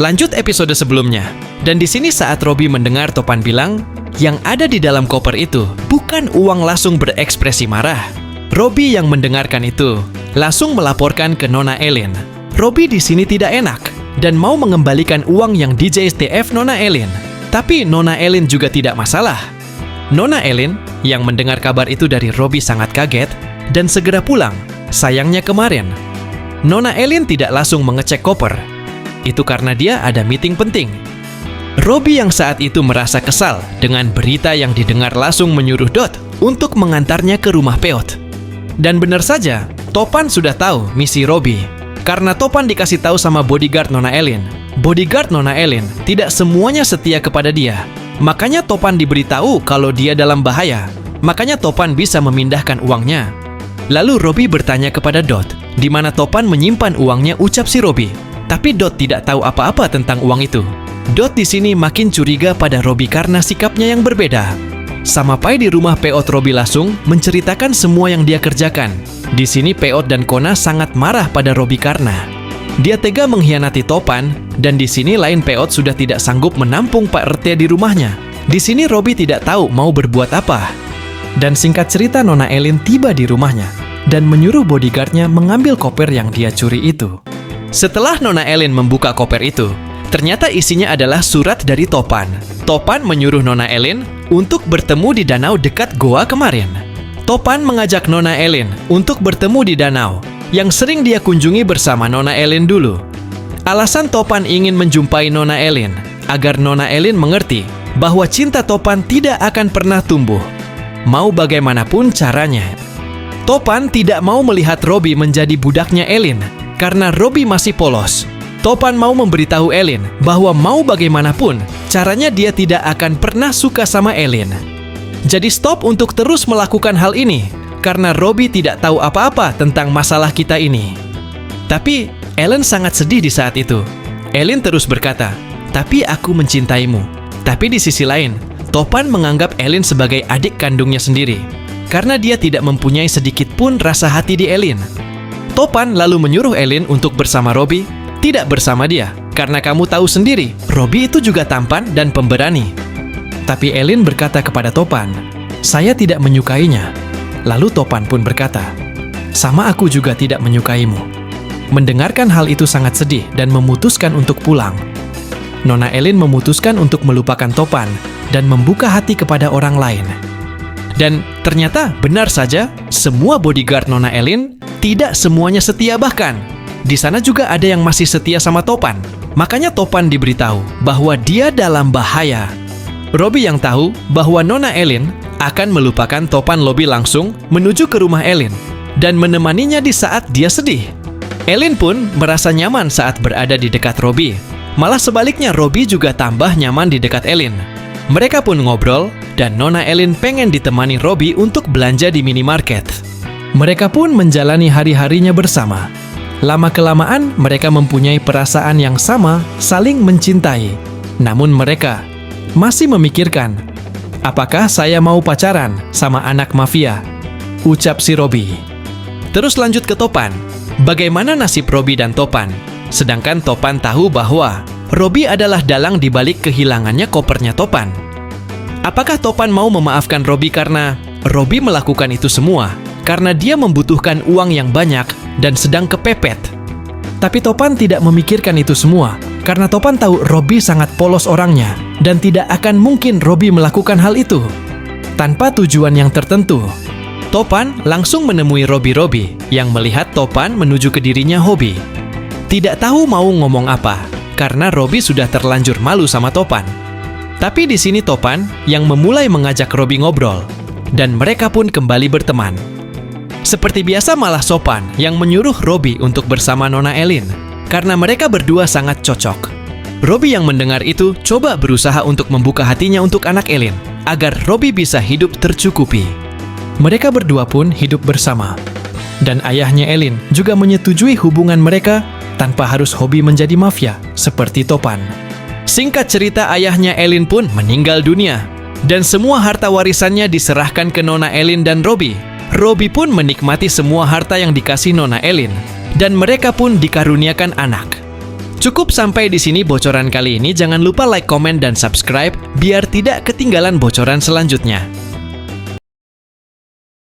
Lanjut episode sebelumnya. Dan di sini saat Robbie mendengar Topan bilang, yang ada di dalam koper itu bukan uang, langsung berekspresi marah. Robbie yang mendengarkan itu langsung melaporkan ke Nona Ellen. Robbie di sini tidak enak dan mau mengembalikan uang yang DJSTF Nona Ellen. Tapi Nona Ellen juga tidak masalah. Nona Ellen yang mendengar kabar itu dari Robbie sangat kaget dan segera pulang. Sayangnya kemarin Nona Ellen tidak langsung mengecek koper. Itu karena dia ada meeting penting. Robbie yang saat itu merasa kesal dengan berita yang didengar langsung menyuruh Dot untuk mengantarnya ke rumah Peot. Dan benar saja, Topan sudah tahu misi Robbie. Karena Topan dikasih tahu sama bodyguard Nona Ellen. Bodyguard Nona Ellen tidak semuanya setia kepada dia. Makanya Topan diberitahu kalau dia dalam bahaya. Makanya Topan bisa memindahkan uangnya. Lalu Robbie bertanya kepada Dot, di mana Topan menyimpan uangnya, ucap si Robbie. Tapi Dot tidak tahu apa-apa tentang uang itu. Dot di sini makin curiga pada Robbie karena sikapnya yang berbeda. Sampai di rumah Peot, Robbie langsung menceritakan semua yang dia kerjakan. Di sini Peot dan Kona sangat marah pada Robbie karena dia tega mengkhianati Topan, dan di sini lain Peot sudah tidak sanggup menampung Pak RT di rumahnya. Di sini Robbie tidak tahu mau berbuat apa. Dan singkat cerita, Nona Ellen tiba di rumahnya dan menyuruh bodyguardnya mengambil koper yang dia curi itu. Setelah Nona Ellen membuka koper itu, ternyata isinya adalah surat dari Topan. Topan menyuruh Nona Ellen untuk bertemu di danau dekat goa kemarin. Topan mengajak Nona Ellen untuk bertemu di danau yang sering dia kunjungi bersama Nona Ellen dulu. Alasan Topan ingin menjumpai Nona Ellen agar Nona Ellen mengerti bahwa cinta Topan tidak akan pernah tumbuh, mau bagaimanapun caranya. Topan tidak mau melihat Robbie menjadi budaknya Ellen karena Robbie masih polos. Topan mau memberitahu Ellen bahwa mau bagaimanapun caranya dia tidak akan pernah suka sama Ellen. Jadi stop untuk terus melakukan hal ini karena Robbie tidak tahu apa-apa tentang masalah kita ini. Tapi Ellen sangat sedih di saat itu. Ellen terus berkata, "Tapi aku mencintaimu." Tapi di sisi lain, Topan menganggap Ellen sebagai adik kandungnya sendiri karena dia tidak mempunyai sedikit pun rasa hati di Ellen. Topan lalu menyuruh Ellen untuk bersama Robbie, tidak bersama dia, karena kamu tahu sendiri, Robbie itu juga tampan dan pemberani. Tapi Ellen berkata kepada Topan, "Saya tidak menyukainya." Lalu Topan pun berkata, "Sama aku juga tidak menyukaimu." Mendengarkan hal itu sangat sedih dan memutuskan untuk pulang. Nona Ellen memutuskan untuk melupakan Topan dan membuka hati kepada orang lain. Dan ternyata benar saja, semua bodyguard Nona Ellen tidak semuanya setia, bahkan di sana juga ada yang masih setia sama Topan. Makanya Topan diberitahu bahwa dia dalam bahaya. Robbie yang tahu bahwa Nona Ellen akan melupakan Topan Robbie langsung menuju ke rumah Ellen dan menemaninya di saat dia sedih. Ellen pun merasa nyaman saat berada di dekat Robbie. Malah sebaliknya, Robbie juga tambah nyaman di dekat Ellen. Mereka pun ngobrol dan Nona Ellen pengen ditemani Robbie untuk belanja di minimarket. Mereka pun menjalani hari-harinya bersama. Lama-kelamaan mereka mempunyai perasaan yang sama, saling mencintai. Namun mereka masih memikirkan, apakah saya mau pacaran sama anak mafia? Ucap si Robbie. Terus lanjut ke Topan. Bagaimana nasib Robbie dan Topan? Sedangkan Topan tahu bahwa Robbie adalah dalang di balik kehilangannya kopernya Topan. Apakah Topan mau memaafkan Robbie karena Robbie melakukan itu semua karena dia membutuhkan uang yang banyak dan sedang kepepet? Tapi Topan tidak memikirkan itu semua karena Topan tahu Robbie sangat polos orangnya dan tidak akan mungkin Robbie melakukan hal itu tanpa tujuan yang tertentu. Topan langsung menemui Robbie yang melihat Topan menuju ke dirinya Hobi. Tidak tahu mau ngomong apa karena Robbie sudah terlanjur malu sama Topan. Tapi di sini Topan yang memulai mengajak Robbie ngobrol dan mereka pun kembali berteman. Seperti biasa malah Topan yang menyuruh Robbie untuk bersama Nona Ellen karena mereka berdua sangat cocok. Robbie yang mendengar itu coba berusaha untuk membuka hatinya untuk anak Ellen agar Robbie bisa hidup tercukupi. Mereka berdua pun hidup bersama. Dan ayahnya Ellen juga menyetujui hubungan mereka tanpa harus Hobi menjadi mafia seperti Topan. Singkat cerita, ayahnya Ellen pun meninggal dunia dan semua harta warisannya diserahkan ke Nona Ellen dan Robbie. Robbie pun menikmati semua harta yang dikasih Nona Ellen dan mereka pun dikaruniakan anak. Cukup sampai di sini bocoran kali ini. Jangan lupa like, komen, dan subscribe biar tidak ketinggalan bocoran selanjutnya.